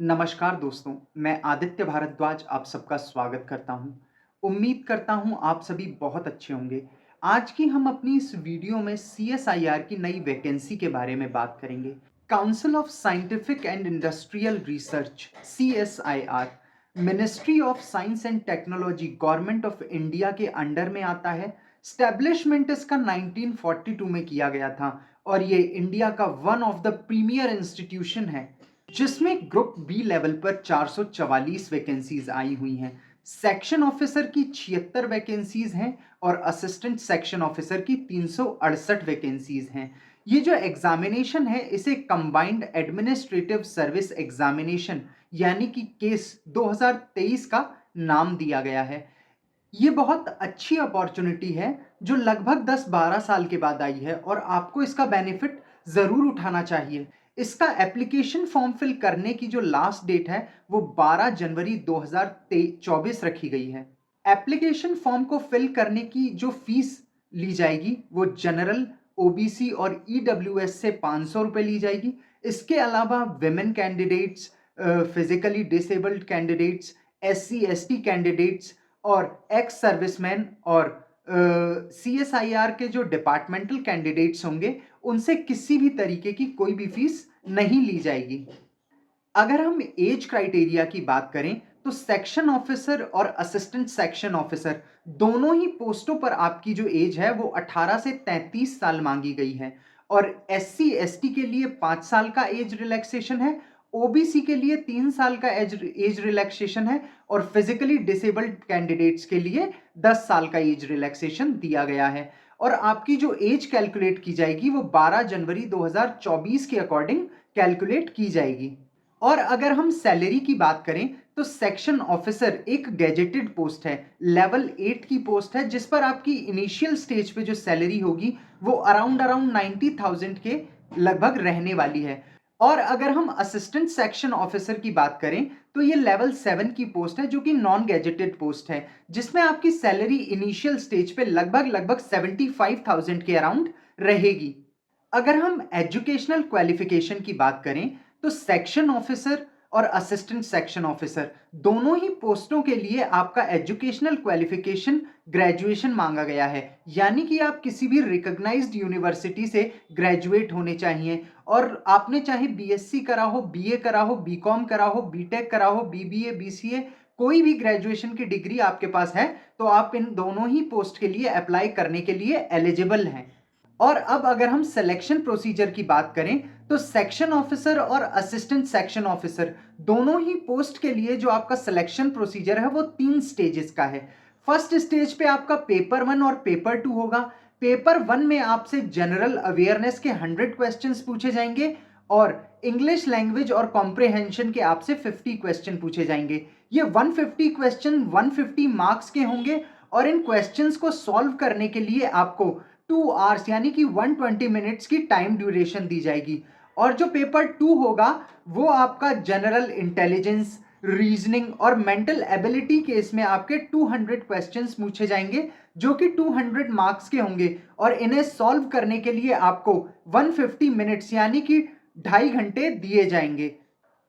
नमस्कार दोस्तों, मैं आदित्य भारद्वाज आप सबका स्वागत करता हूं। उम्मीद करता हूं आप सभी बहुत अच्छे होंगे। आज की हम अपनी इस वीडियो में सीएसआईआर की नई वैकेंसी के बारे में बात करेंगे। Council of scientific and industrial research CSIR ministry of science and technology government of India के अंडर में आता है। स्टैब्लिशमेंट इसका 1942 में किया गया था और ये इंडिया का one of the premier institution है जिसमें ग्रुप बी लेवल पर 444 वैकेंसीज आई हुई हैं। सेक्शन ऑफिसर की 76 वैकेंसीज हैं और असिस्टेंट सेक्शन ऑफिसर की 368 वैकेंसीज हैं। ये जो एग्जामिनेशन है इसे कंबाइंड एडमिनिस्ट्रेटिव सर्विस एग्जामिनेशन यानी कि केस 2023 का नाम दिया गया है। ये बहुत अच्छी अपॉर्चुनिटी है जो लगभग 10-12 साल के बाद आई है और आपको इसका बेनिफिट ज़रूर उठाना चाहिए। इसका एप्लीकेशन फॉर्म फिल करने की जो लास्ट डेट है वो 12 जनवरी 2024 रखी गई है। एप्लीकेशन फॉर्म को फिल करने की जो फीस ली जाएगी वो जनरल, ओबीसी और ईडब्ल्यूएस से 500 रुपये ली जाएगी। इसके अलावा women candidates, physically disabled candidates, SC ST candidates और एक्स सर्विसमैन और सीएसआईआर के जो डिपार्टमेंटल कैंडिडेट्स होंगे उनसे किसी भी तरीके की कोई भी फीस नहीं ली जाएगी। अगर हम एज क्राइटेरिया की बात करें तो सेक्शन ऑफिसर और असिस्टेंट सेक्शन ऑफिसर दोनों ही पोस्टों पर आपकी जो एज है वो 18 से 33 साल मांगी गई है और एससी एसटी के लिए 5 साल का एज रिलैक्सेशन है, ओबीसी के लिए 3 साल का एज रिलैक्सेशन है और फिजिकली डिसेबल्ड कैंडिडेट्स के लिए 10 साल का एज रिलैक्सेशन दिया गया है। और आपकी जो एज कैलकुलेट की जाएगी वो 12 जनवरी 2024 के अकॉर्डिंग कैलकुलेट की जाएगी। और अगर हम सैलरी की बात करें तो सेक्शन ऑफिसर एक गैजेटेड पोस्ट है, लेवल 8 की पोस्ट है जिस पर आपकी इनिशियल स्टेज पे जो सैलरी होगी वो अराउंड 90,000 के लगभग रहने वाली है। और अगर हम असिस्टेंट सेक्शन ऑफिसर की बात करें तो ये लेवल 7 की पोस्ट है जो कि नॉन गैजेटेड पोस्ट है जिसमें आपकी सैलरी इनिशियल स्टेज पे लगभग 75,000 के अराउंड रहेगी। अगर हम एजुकेशनल क्वालिफिकेशन की बात करें तो सेक्शन ऑफिसर और असिस्टेंट सेक्शन ऑफिसर दोनों ही पोस्टों के लिए आपका एजुकेशनल क्वालिफिकेशन ग्रेजुएशन मांगा गया है, यानी कि आप किसी भी रिकॉग्नाइज्ड यूनिवर्सिटी से ग्रेजुएट होने चाहिए और आपने चाहे बीएससी करा हो, बीए करा हो, बीकॉम करा हो, बीटेक करा हो, बीबीए, बीसीए, कोई भी ग्रेजुएशन की डिग्री आपके पास है तो आप इन दोनों ही पोस्ट के लिए अप्लाई करने के लिए एलिजिबल हैं। और अब अगर हम सिलेक्शन प्रोसीजर की बात करें तो सेक्शन ऑफिसर और असिस्टेंट सेक्शन ऑफिसर दोनों ही पोस्ट के लिए जो आपका सिलेक्शन प्रोसीजर है वो 3 स्टेजेस का है। फर्स्ट स्टेज पे आपका पेपर 1 और पेपर 2 होगा। पेपर 1 में आपसे जनरल अवेयरनेस के 100 क्वेश्चंस पूछे जाएंगे और इंग्लिश लैंग्वेज और कॉम्प्रिहेंशन के आपसे 50 क्वेश्चन पूछे जाएंगे। ये 150 क्वेश्चन 150 मार्क्स के होंगे और इन क्वेश्चंस को सॉल्व करने के लिए आपको 2 आवर्स यानी कि 120 मिनट्स की टाइम ड्यूरेशन दी जाएगी। और जो पेपर 2 होगा वो आपका जनरल इंटेलिजेंस, रीजनिंग और मेंटल एबिलिटी के इसमें आपके 200 क्वेश्चंस पूछे जाएंगे जो कि 200 मार्क्स के होंगे और इन्हें सॉल्व करने के लिए आपको 150 मिनट्स यानी कि 2.5 घंटे दिए जाएंगे।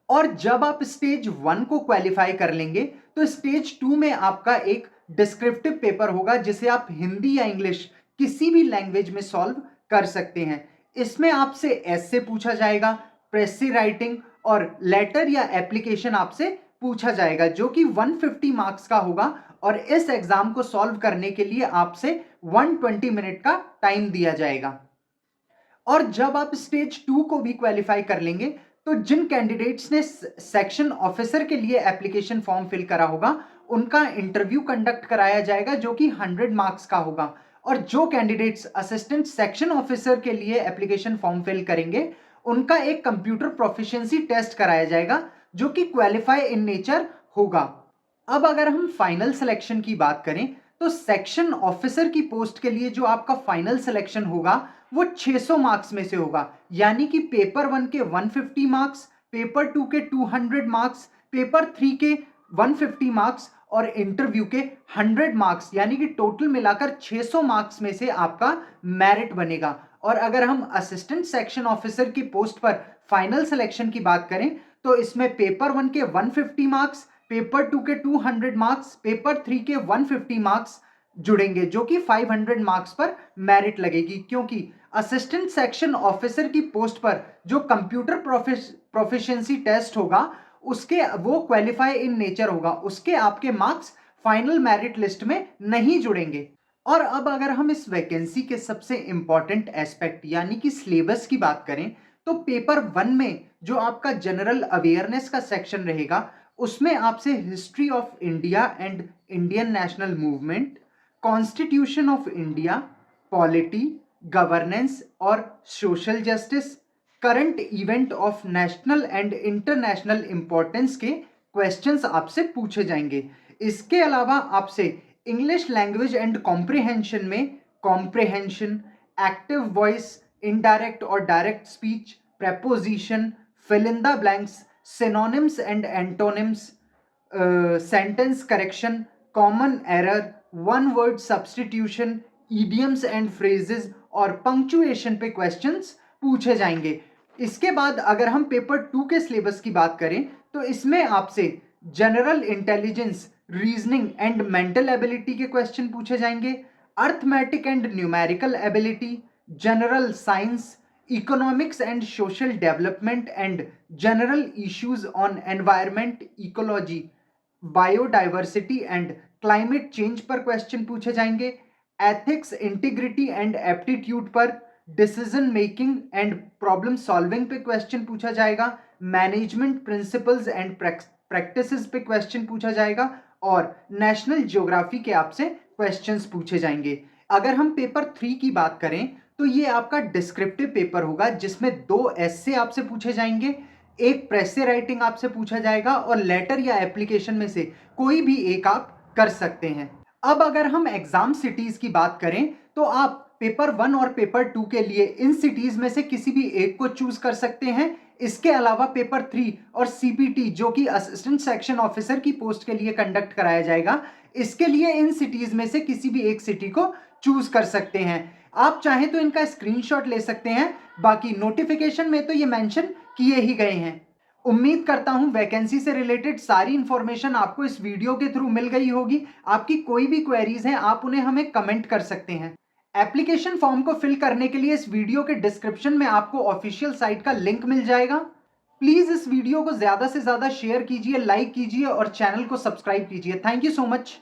और जब आप स्टेज 1 को क्वालिफाई कर लेंगे तो स्टेज 2 में आपका एक डिस्क्रिप्टिव पेपर होगा जिसे आप हिंदी या इंग्लिश किसी भी लैंग्वेज में सॉल्व कर सकते हैं। इसमें आपसे एस्से पूछा जाएगा, प्रेसी राइटिंग और लेटर या एप्लीकेशन आपसे पूछा जाएगा जो कि 150 मार्क्स का होगा और इस एग्जाम को सॉल्व करने के लिए आपसे 120 मिनट का टाइम दिया जाएगा। और जब आप स्टेज 2 को भी क्वालिफाई कर लेंगे तो जिन कैंडिडेट्स ने सेक्शन ऑफिसर के लिए एप्लीकेशन फॉर्म फिल करा होगा उनका इंटरव्यू कंडक्ट कराया जाएगा जो कि 100 मार्क्स का होगा और जो कैंडिडेट्स असिस्टेंट सेक्शन ऑफिसर के लिए एप्लीकेशन फॉर्म फिल करेंगे उनका एक कंप्यूटर प्रोफिशिएंसी टेस्ट कराया जाएगा जो कि क्वालिफाई इन नेचर होगा। अब अगर हम फाइनल सिलेक्शन की बात करें तो सेक्शन ऑफिसर की पोस्ट के लिए जो आपका फाइनल सिलेक्शन होगा वो 600 मार्क्स में से होगा, यानी कि पेपर 1 के 150 मार्क्स, पेपर 2 के 200 मार्क्स, पेपर 3 के 150 मार्क्स और इंटरव्यू के 100 मार्क्स, यानी कि टोटल मिलाकर 600 मार्क्स में से आपका मेरिट बनेगा। और अगर हम असिस्टेंट सेक्शन ऑफिसर की पोस्ट पर फाइनल सिलेक्शन की बात करें तो इसमें पेपर 1 के 150 मार्क्स, पेपर 2 के 200 मार्क्स, पेपर 3 के 150 मार्क्स जुड़ेंगे, जो कि 500 मार्क्स पर मेरिट लगेगी, क्योंकि असिस्टेंट सेक्शन ऑफिसर की पोस्ट पर जो कंप्यूटर प्रोफिशिएंसी टेस्ट होगा उसके वो क्वालिफाई इन नेचर होगा, उसके आपके मार्क्स फाइनल मेरिट लिस्ट में नहीं जुड़ेंगे। और अब अगर हम इस वैकेंसी के सबसे इंपॉर्टेंट एस्पेक्ट यानी कि सिलेबस की बात करें, तो पेपर 1 में जो आपका जनरल अवेयरनेस का सेक्शन रहेगा उसमें आपसे history of India and Indian national movement, constitution of India, polity, governance और social justice, current event of national and international importance के क्वेश्चंस आपसे पूछे जाएंगे। इसके अलावा आपसे इंग्लिश लैंग्वेज एंड कॉम्प्रिहेंशन में कॉम्प्रिहेंशन, एक्टिव वॉइस, इनडायरेक्ट और direct speech, preposition, fill in the blanks, synonyms and antonyms, sentence correction, common error, one word substitution, idioms and phrases और punctuation पे questions पूछे जाएंगे। इसके बाद अगर हम पेपर 2 के सिलेबस की बात करें तो इसमें आपसे general intelligence, reasoning and mental ability के क्वेश्चन पूछे जाएंगे, arithmetic and numerical ability, general science, economics and social development and general issues on environment, ecology, biodiversity and climate change पर क्वेश्चन पूछे जाएंगे, एथिक्स, इंटीग्रिटी एंड एप्टीट्यूड पर, decision making and problem solving पे question पूछा जाएगा, management principles and practices पे question पूछा जाएगा और नेशनल ज्योग्राफी के आपसे क्वेश्चंस पूछे जाएंगे। अगर हम पेपर 3 की बात करें तो ये आपका डिस्क्रिप्टिव पेपर होगा जिसमें 2 एस्से आपसे पूछे जाएंगे, एक प्रेसे राइटिंग आपसे पूछा जाएगा और लेटर या एप्लीकेशन में से कोई भी एक आप कर सकते हैं। अब अगर हम एग्जाम सिटीज की बात करें तो आप पेपर 1 और पेपर 2 के लिए इन सिटीज में से किसी भी एक को चूज कर सकते हैं। इसके अलावा पेपर 3 और सीपीटी जो कि असिस्टेंट सेक्शन ऑफिसर की पोस्ट के लिए कंडक्ट कराया जाएगा, इसके लिए इन सिटीज में से किसी भी एक सिटी को चूज कर सकते हैं। आप चाहें तो इनका स्क्रीनशॉट ले सकते हैं, बाकी नोटिफिकेशन में तो ये मेंशन किए ही गए हैं। उम्मीद करता हूं वैकेंसी से रिलेटेड सारी इंफॉर्मेशन आपको इस वीडियो के थ्रू मिल गई होगी। आपकी कोई भी क्वेरीज हैं आप उन्हें हमें कमेंट कर सकते हैं। एप्लीकेशन फॉर्म को फिल करने के लिए इस वीडियो के डिस्क्रिप्शन में आपको ऑफिशियल साइट का लिंक मिल जाएगा। प्लीज इस वीडियो को ज्यादा से ज्यादा शेयर कीजिए, लाइक कीजिए और चैनल को सब्सक्राइब कीजिए। Thank you so much.